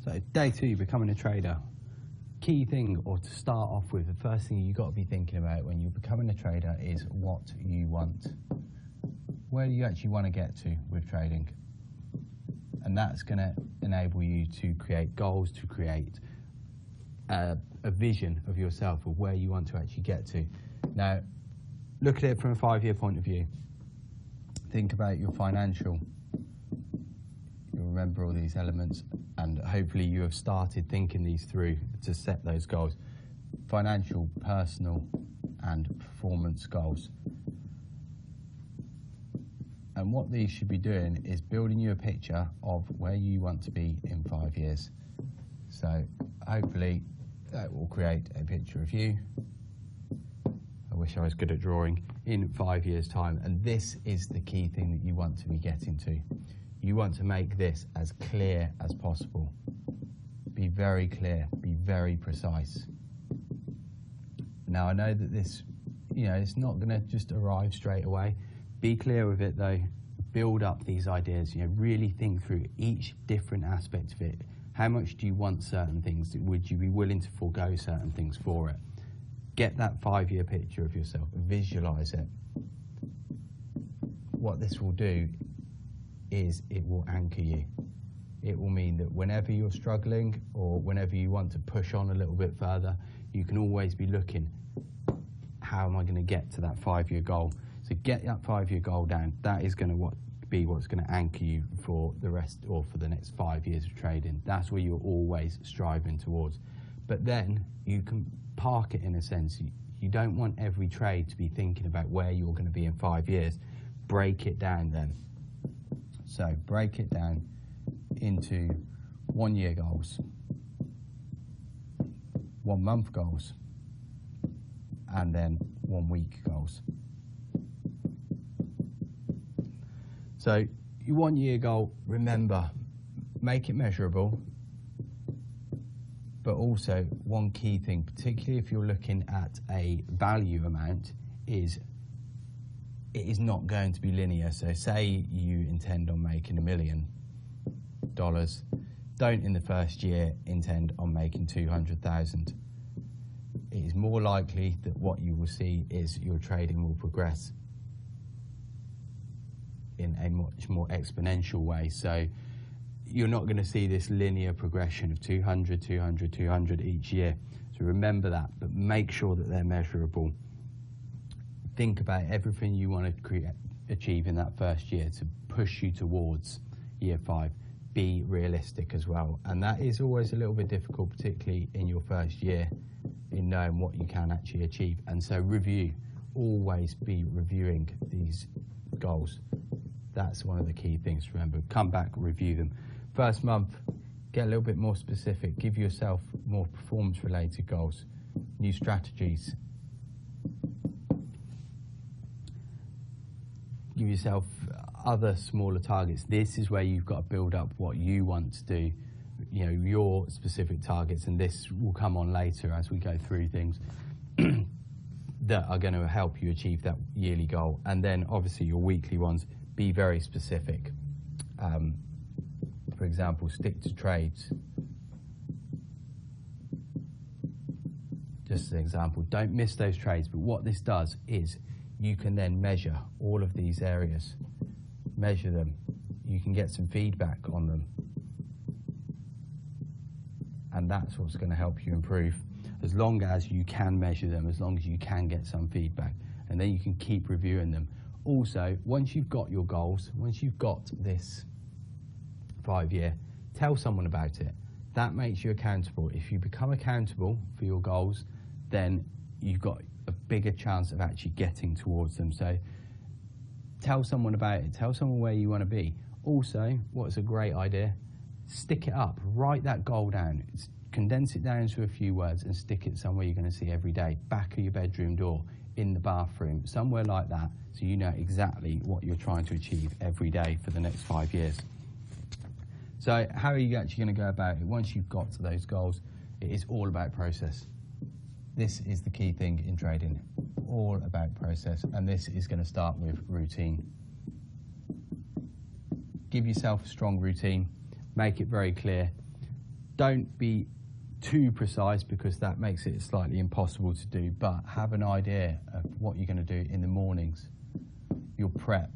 So day 2, becoming a trader. Key thing, or to start off with, the first thing you've got to be thinking about when you're becoming a trader is what you want. Where do you actually want to get to with trading? And that's going to enable you to create goals, to create a vision of yourself of where you want to actually get to. Now, look at it from a 5-year point of view. Think about your financial. You'll remember all these elements, and hopefully you have started thinking these through to set those goals. Financial, personal, and performance goals. And what these should be doing is building you a picture of where you want to be in 5 years. So hopefully that will create a picture of you. I wish I was good at drawing, in 5 years' time. And this is the key thing that you want to be getting to. You want to make this as clear as possible. Be very clear, be very precise. Now, I know that this, it's not going to just arrive straight away. Be clear with it though. Build up these ideas, really think through each different aspect of it. How much do you want certain things? Would you be willing to forego certain things for it? Get that 5-year picture of yourself, visualize it. What this will do is it will anchor you. It will mean that whenever you're struggling or whenever you want to push on a little bit further, you can always be looking, how am I going to get to that 5-year goal? So get that 5-year goal down. That is going to be what's going to anchor you for the rest, or for the next 5 years of trading. That's where you're always striving towards. But then you can park it in a sense. You don't want every trade to be thinking about where you're going to be in 5 years. Break it down then. So break it down into 1-year goals, 1-month goals, and then 1-week goals. So your 1-year goal, remember, make it measurable, but also one key thing, particularly if you're looking at a value amount, is it is not going to be linear. So say you intend on making $1 million. Don't in the first year intend on making 200,000. It is more likely that what you will see is your trading will progress in a much more exponential way. So you're not going to see this linear progression of 200, 200, 200 each year. So remember that, but make sure that they're measurable. Think about everything you want to achieve in that first year to push you towards year 5. Be realistic as well. And that is always a little bit difficult, particularly in your first year, in knowing what you can actually achieve. And so review. Always be reviewing these goals. That's one of the key things to remember. Come back, review them. First month, get a little bit more specific. Give yourself more performance-related goals, new strategies. Give yourself other smaller targets. This is where you've got to build up what you want to do, your specific targets, and this will come on later as we go through things that are going to help you achieve that yearly goal. And then obviously your weekly ones, be very specific. For example, stick to trades. Just an example, don't miss those trades. But what this does is you can then measure all of these areas. Measure them. You can get some feedback on them. And that's what's going to help you improve. As long as you can measure them, as long as you can get some feedback. And then you can keep reviewing them. Also, once you've got your goals, once you've got this 5-year, tell someone about it. That makes you accountable. If you become accountable for your goals, then you've got a bigger chance of actually getting towards them. So tell someone about it. Tell someone where you want to be. Also, what's a great idea? Stick it up. Write that goal down. Condense it down into a few words and stick it somewhere you're going to see every day. Back of your bedroom door, in the bathroom, somewhere like that, so you know exactly what you're trying to achieve every day for the next 5 years. So how are you actually going to go about it? Once you've got to those goals, it is all about process. This is the key thing in trading, all about process, and this is going to start with routine. Give yourself a strong routine, make it very clear. Don't be too precise because that makes it slightly impossible to do, but have an idea of what you're going to do in the mornings, your prep,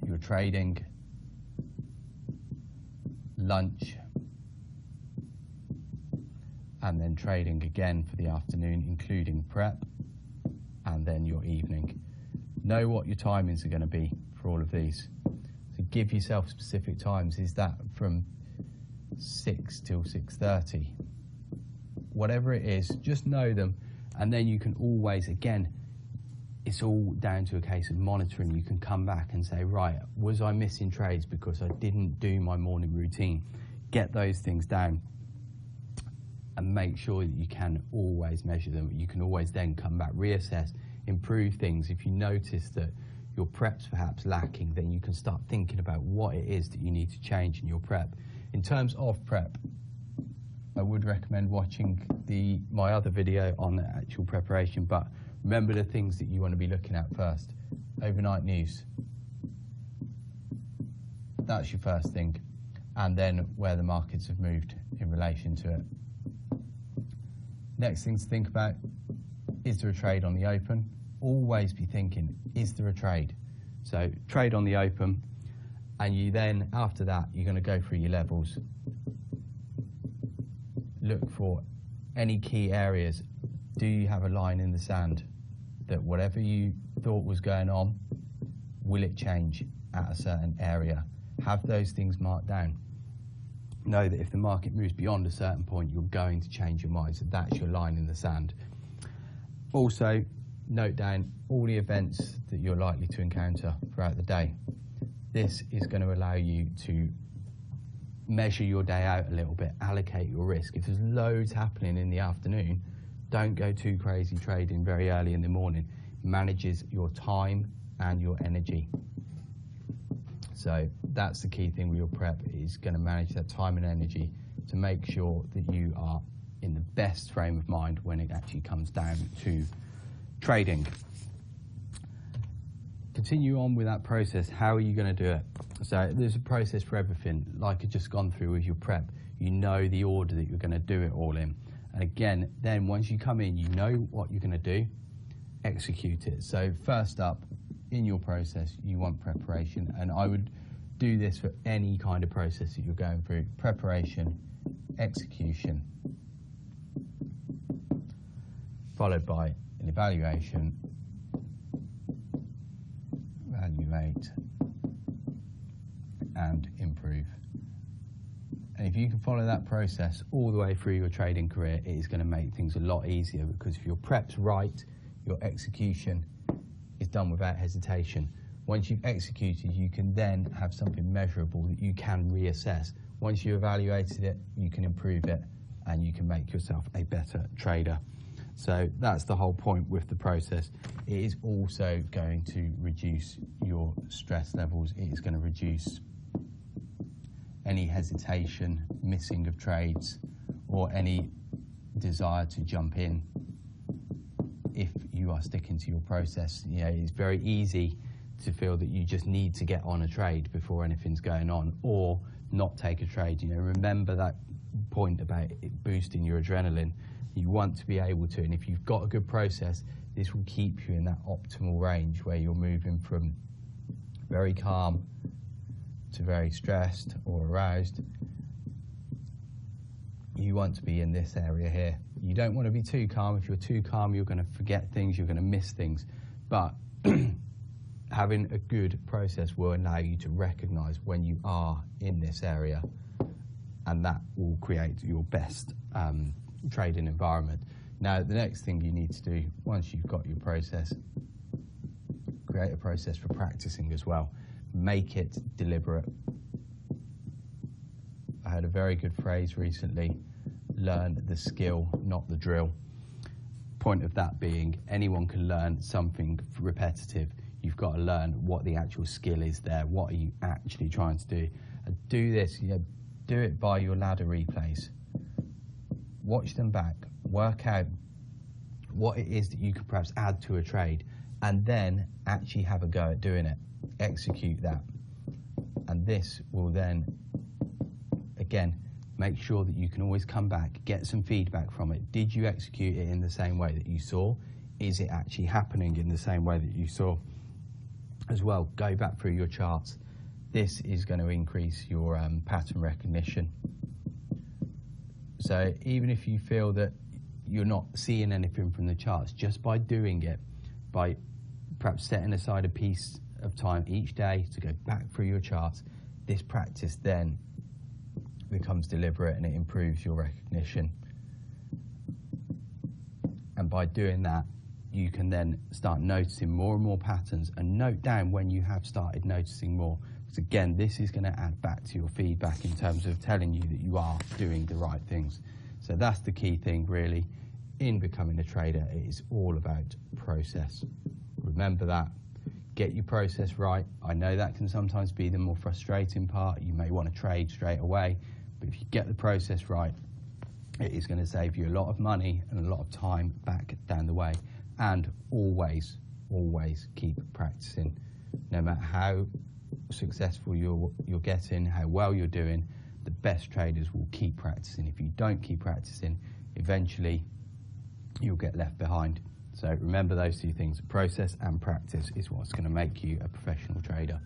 your trading, lunch, and then trading again for the afternoon, including prep, and then your evening. Know what your timings are going to be for all of these. So give yourself specific times. Is that from 6 till 6:30? Whatever it is, just know them, and then you can always, again, it's all down to a case of monitoring. You can come back and say, right, was I missing trades because I didn't do my morning routine? Get those things down and make sure that you can always measure them. You can always then come back, reassess, improve things. If you notice that your prep's perhaps lacking, then you can start thinking about what it is that you need to change in your prep. In terms of prep, I would recommend watching my other video on the actual preparation, but remember the things that you want to be looking at first. Overnight news. That's your first thing. And then where the markets have moved in relation to it. Next thing to think about, is there a trade on the open? Always be thinking, is there a trade? So trade on the open, and you then, after that, you're going to go through your levels. Look for any key areas. Do you have a line in the sand that whatever you thought was going on, will it change at a certain area? Have those things marked down. Know that if the market moves beyond a certain point, you're going to change your mind. So that's your line in the sand. Also, note down all the events that you're likely to encounter throughout the day. This is going to allow you to measure your day out a little bit, allocate your risk. If there's loads happening in the afternoon, don't go too crazy trading very early in the morning. It manages your time and your energy. So that's the key thing with your prep, is going to manage that time and energy to make sure that you are in the best frame of mind when it actually comes down to trading. Continue on with that process. How are you going to do it? So there's a process for everything. Like I've just gone through with your prep, you know the order that you're going to do it all in. And again, then once you come in, you know what you're going to do, execute it. So first up, in your process, you want preparation, and I would do this for any kind of process that you're going through. Preparation, execution, followed by an evaluation, evaluate, and improve. And if you can follow that process all the way through your trading career, it is going to make things a lot easier, because if your prep's right, your execution is done without hesitation. Once you've executed, you can then have something measurable that you can reassess. Once you've evaluated it, you can improve it, and you can make yourself a better trader. So that's the whole point with the process. It is also going to reduce your stress levels. It is going to reduce any hesitation, missing of trades, or any desire to jump in. If you are sticking to your process, you know, it's very easy to feel that you just need to get on a trade before anything's going on, or not take a trade. You know, remember that point about it boosting your adrenaline. You want to be able to, and if you've got a good process, this will keep you in that optimal range where you're moving from very calm to very stressed or aroused. You want to be in this area here. You don't want to be too calm. If you're too calm, you're going to forget things, you're going to miss things. But having a good process will allow you to recognize when you are in this area, and that will create your best trading environment. Now, the next thing you need to do, once you've got your process, create a process for practicing as well. Make it deliberate. I had a very good phrase recently: learn the skill, not the drill. Point of that being, anyone can learn something repetitive. You've got to learn what the actual skill is there. What are you actually trying to do? And do this, you know, do it by your ladder replays. Watch them back, work out what it is that you could perhaps add to a trade, and then actually have a go at doing it. Execute that. And this will then, again, make sure that you can always come back, get some feedback from it. Did you execute it in the same way that you saw? Is it actually happening in the same way that you saw? As well, go back through your charts. This is going to increase your pattern recognition. So even if you feel that you're not seeing anything from the charts, just by doing it, by perhaps setting aside a piece of time each day to go back through your charts, this practice then becomes deliberate and it improves your recognition. And by doing that, you can then start noticing more and more patterns, and note down when you have started noticing more. Because again, this is going to add back to your feedback in terms of telling you that you are doing the right things. So that's the key thing really in becoming a trader. It is all about process. Remember that. Get your process right. I know that can sometimes be the more frustrating part. You may want to trade straight away, but if you get the process right, it is going to save you a lot of money and a lot of time back down the way. And always, always keep practicing. No matter how successful you're getting, how well you're doing, the best traders will keep practicing. If you don't keep practicing, eventually you'll get left behind. So remember those two things, process and practice is what's going to make you a professional trader.